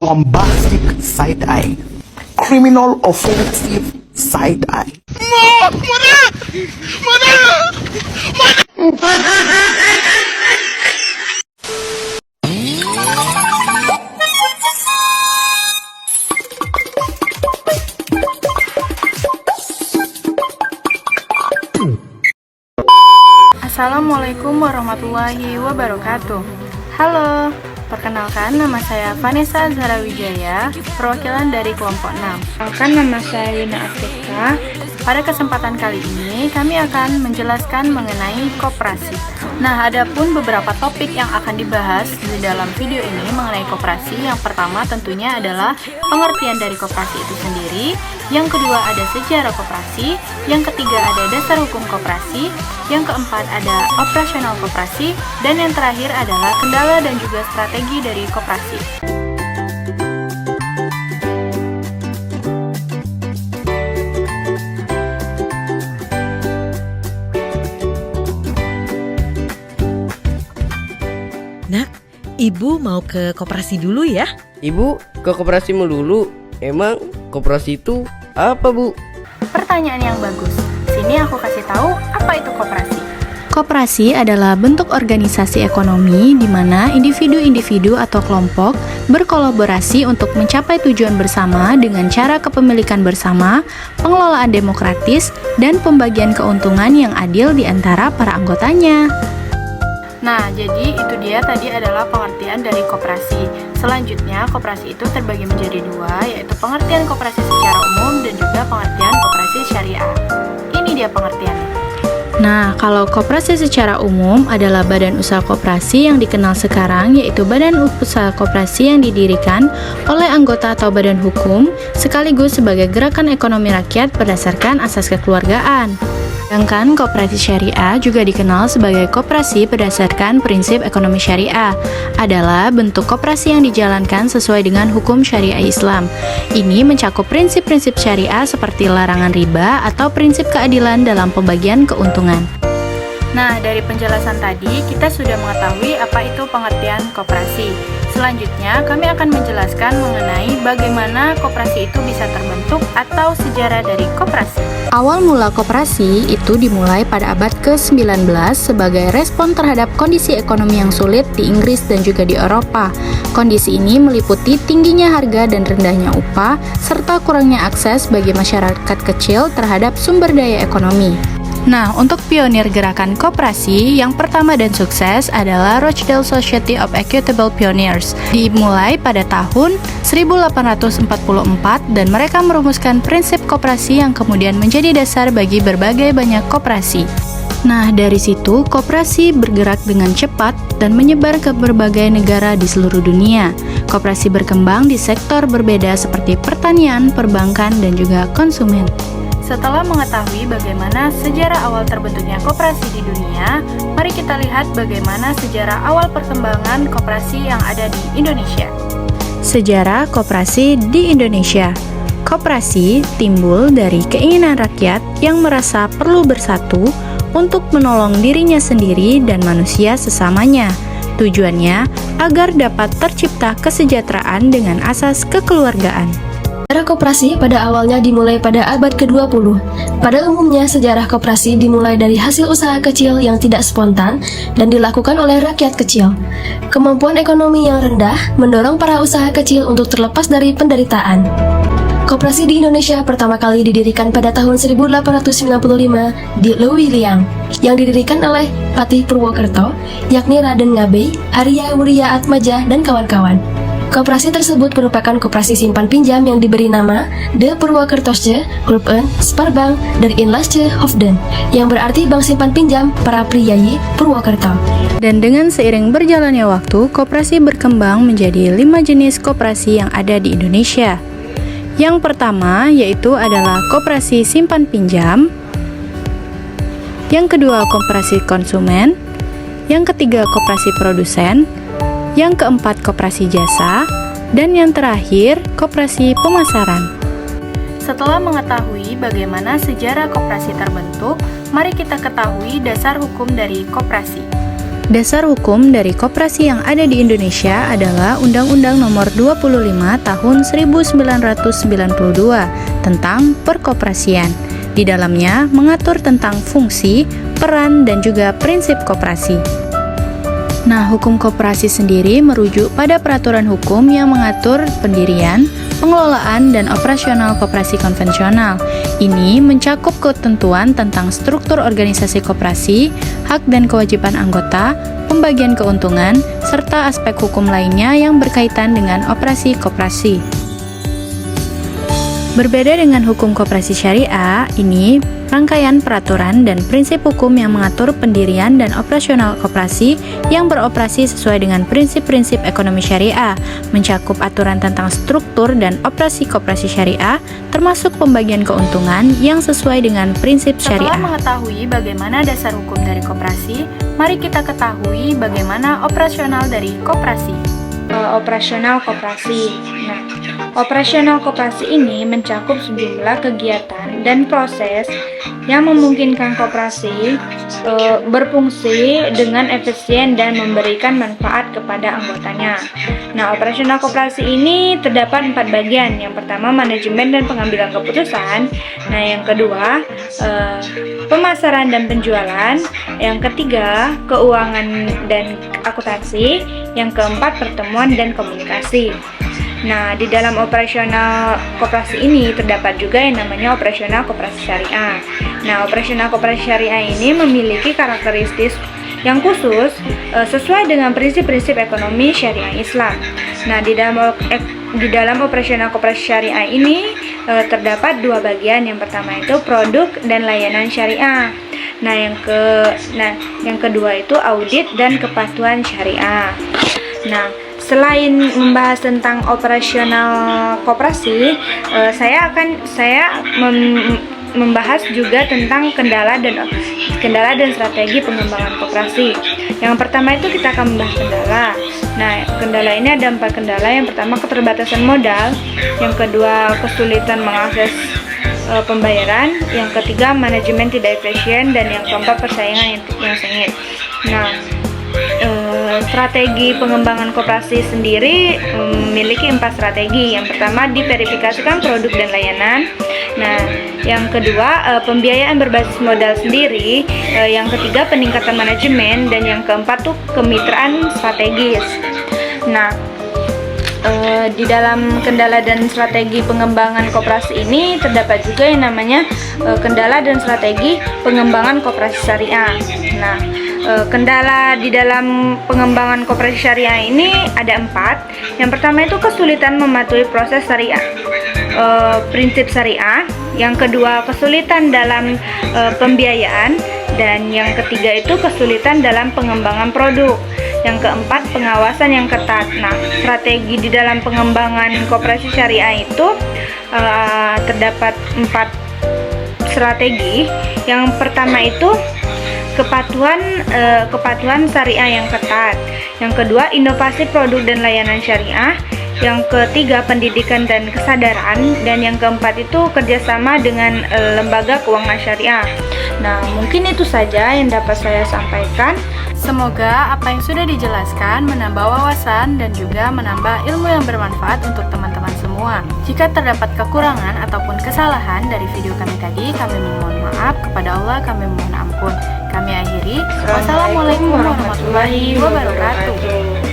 bombastic side eye, criminal offensive side eye. Assalamualaikum warahmatullahi wabarakatuh. Halo, perkenalkan nama saya Vanessa Zahrawijaya, perwakilan dari kelompok 6. Perkenalkan nama saya Yuna Afrika. Pada kesempatan kali ini kami akan menjelaskan mengenai koperasi. Nah, adapun beberapa topik yang akan dibahas di dalam video ini mengenai koperasi. Yang pertama tentunya adalah pengertian dari koperasi itu sendiri. Yang kedua ada sejarah koperasi. Yang ketiga ada dasar hukum koperasi. Yang keempat ada operasional koperasi. Dan yang terakhir adalah kendala dan juga strategi dari koperasi. Nak, Ibu mau ke koperasi dulu ya? Ibu ke koperasimu dulu. Emang koperasi itu apa, Bu? Pertanyaan yang bagus. Sini aku kasih tahu apa itu koperasi. Koperasi adalah bentuk organisasi ekonomi di mana individu-individu atau kelompok berkolaborasi untuk mencapai tujuan bersama dengan cara kepemilikan bersama, pengelolaan demokratis, dan pembagian keuntungan yang adil di antara para anggotanya. Nah, jadi itu dia tadi adalah pengertian dari koperasi. Selanjutnya, koperasi itu terbagi menjadi dua, yaitu pengertian koperasi secara umum dan juga pengertian koperasi syariah. Ini dia pengertiannya. Nah, kalau koperasi secara umum adalah badan usaha koperasi yang dikenal sekarang, yaitu badan usaha koperasi yang didirikan oleh anggota atau badan hukum, sekaligus sebagai gerakan ekonomi rakyat berdasarkan asas kekeluargaan. Sedangkan koperasi syariah juga dikenal sebagai koperasi berdasarkan prinsip ekonomi syariah, adalah bentuk koperasi yang dijalankan sesuai dengan hukum syariah Islam. Ini mencakup prinsip-prinsip syariah seperti larangan riba atau prinsip keadilan dalam pembagian keuntungan. Nah, dari penjelasan tadi kita sudah mengetahui apa itu pengertian koperasi. Selanjutnya, kami akan menjelaskan mengenai bagaimana koperasi itu bisa terbentuk atau sejarah dari koperasi. Awal mula koperasi itu dimulai pada abad ke-19 sebagai respon terhadap kondisi ekonomi yang sulit di Inggris dan juga di Eropa. Kondisi ini meliputi tingginya harga dan rendahnya upah, serta kurangnya akses bagi masyarakat kecil terhadap sumber daya ekonomi. Nah, untuk pionir gerakan koperasi, yang pertama dan sukses adalah Rochdale Society of Equitable Pioneers. Dimulai pada tahun 1844 dan mereka merumuskan prinsip koperasi yang kemudian menjadi dasar bagi berbagai banyak koperasi. Nah, dari situ koperasi bergerak dengan cepat dan menyebar ke berbagai negara di seluruh dunia. Koperasi berkembang di sektor berbeda seperti pertanian, perbankan, dan juga konsumen. Setelah mengetahui bagaimana sejarah awal terbentuknya koperasi di dunia, mari kita lihat bagaimana sejarah awal perkembangan koperasi yang ada di Indonesia. Sejarah koperasi di Indonesia. Koperasi timbul dari keinginan rakyat yang merasa perlu bersatu untuk menolong dirinya sendiri dan manusia sesamanya. Tujuannya agar dapat tercipta kesejahteraan dengan asas kekeluargaan. Sejarah koperasi pada awalnya dimulai pada abad ke-20. Pada umumnya, sejarah koperasi dimulai dari hasil usaha kecil yang tidak spontan dan dilakukan oleh rakyat kecil. Kemampuan ekonomi yang rendah mendorong para usaha kecil untuk terlepas dari penderitaan. Koperasi di Indonesia pertama kali didirikan pada tahun 1895 di Lewiliang, yang didirikan oleh Patih Purwokerto, yakni Raden Ngabei, Arya Wuria Atmaja, dan kawan-kawan. Koperasi tersebut merupakan koperasi simpan pinjam yang diberi nama De Purwokertosche Groepen Spaarbank der Inlandse Hoofden, yang berarti bank simpan pinjam para priyayi Purwokerto. Dan dengan seiring berjalannya waktu, koperasi berkembang menjadi 5 jenis koperasi yang ada di Indonesia. Yang pertama yaitu adalah koperasi simpan pinjam, yang kedua koperasi konsumen, yang ketiga koperasi produsen, yang keempat koperasi jasa, dan yang terakhir koperasi pemasaran. Setelah mengetahui bagaimana sejarah koperasi terbentuk, mari kita ketahui dasar hukum dari koperasi. Dasar hukum dari koperasi yang ada di Indonesia adalah Undang-Undang Nomor 25 Tahun 1992 tentang perkoperasian. Di dalamnya mengatur tentang fungsi, peran, dan juga prinsip koperasi. Nah, hukum koperasi sendiri merujuk pada peraturan hukum yang mengatur pendirian, pengelolaan, dan operasional koperasi konvensional. Ini mencakup ketentuan tentang struktur organisasi koperasi, hak dan kewajiban anggota, pembagian keuntungan, serta aspek hukum lainnya yang berkaitan dengan operasi koperasi. Berbeda dengan hukum koperasi syariah, ini rangkaian peraturan dan prinsip hukum yang mengatur pendirian dan operasional koperasi yang beroperasi sesuai dengan prinsip-prinsip ekonomi syariah, mencakup aturan tentang struktur dan operasi koperasi syariah, termasuk pembagian keuntungan yang sesuai dengan prinsip syariah. Setelah mengetahui bagaimana dasar hukum dari koperasi, mari kita ketahui bagaimana operasional dari koperasi. Operasional koperasi. Nah, operasional koperasi ini mencakup sejumlah kegiatan dan proses yang memungkinkan koperasi berfungsi dengan efisien dan memberikan manfaat kepada anggotanya. Nah, operasional koperasi ini terdapat 4 bagian. Yang pertama, manajemen dan pengambilan keputusan. Nah, yang kedua, pemasaran dan penjualan. Yang ketiga, keuangan dan akuntansi. Yang keempat, pertemuan dan komunikasi. Nah, di dalam operasional koperasi ini terdapat juga yang namanya operasional koperasi syariah. Nah, operasional koperasi syariah ini memiliki karakteristik yang khusus sesuai dengan prinsip-prinsip ekonomi syariah Islam. Nah, di dalam operasional koperasi syariah ini terdapat 2 bagian. Yang pertama itu produk dan layanan syariah. Nah, yang kedua itu audit dan kepatuhan syariah. Nah, selain membahas tentang operasional koperasi, saya membahas juga tentang kendala dan strategi pengembangan koperasi. Yang pertama itu kita akan membahas kendala. Nah, kendala ini ada 4 kendala. Yang pertama, keterbatasan modal. Yang kedua, kesulitan mengakses pembayaran. Yang ketiga, manajemen tidak efisien. Dan yang keempat, persaingan yang sengit. Nah, strategi pengembangan koperasi sendiri memiliki 4 strategi. Yang pertama, diverifikasikan produk dan layanan. Nah, yang kedua, pembiayaan berbasis modal sendiri. Yang ketiga, peningkatan manajemen. Dan yang keempat tuh kemitraan strategis. Nah, di dalam kendala dan strategi pengembangan koperasi ini terdapat juga yang namanya kendala dan strategi pengembangan koperasi syariah. Nah, kendala di dalam pengembangan koperasi syariah ini ada 4. Yang pertama itu kesulitan mematuhi proses syariah, prinsip syariah. Yang kedua, kesulitan dalam pembiayaan. Dan yang ketiga itu kesulitan dalam pengembangan produk. Yang keempat, pengawasan yang ketat. Nah, strategi di dalam pengembangan koperasi syariah itu terdapat 4 strategi. Yang pertama itu kepatuhan syariah yang ketat. Yang kedua, inovasi produk dan layanan syariah. Yang ketiga, pendidikan dan kesadaran. Dan yang keempat itu kerjasama dengan lembaga keuangan syariah. Nah, mungkin itu saja yang dapat saya sampaikan. Semoga apa yang sudah dijelaskan menambah wawasan dan juga menambah ilmu yang bermanfaat untuk teman-teman semua. Jika terdapat kekurangan ataupun kesalahan dari video kami tadi, kami memohon maaf. Kepada Allah kami mohon ampun. Kami akhiri. Wassalamualaikum warahmatullahi wabarakatuh.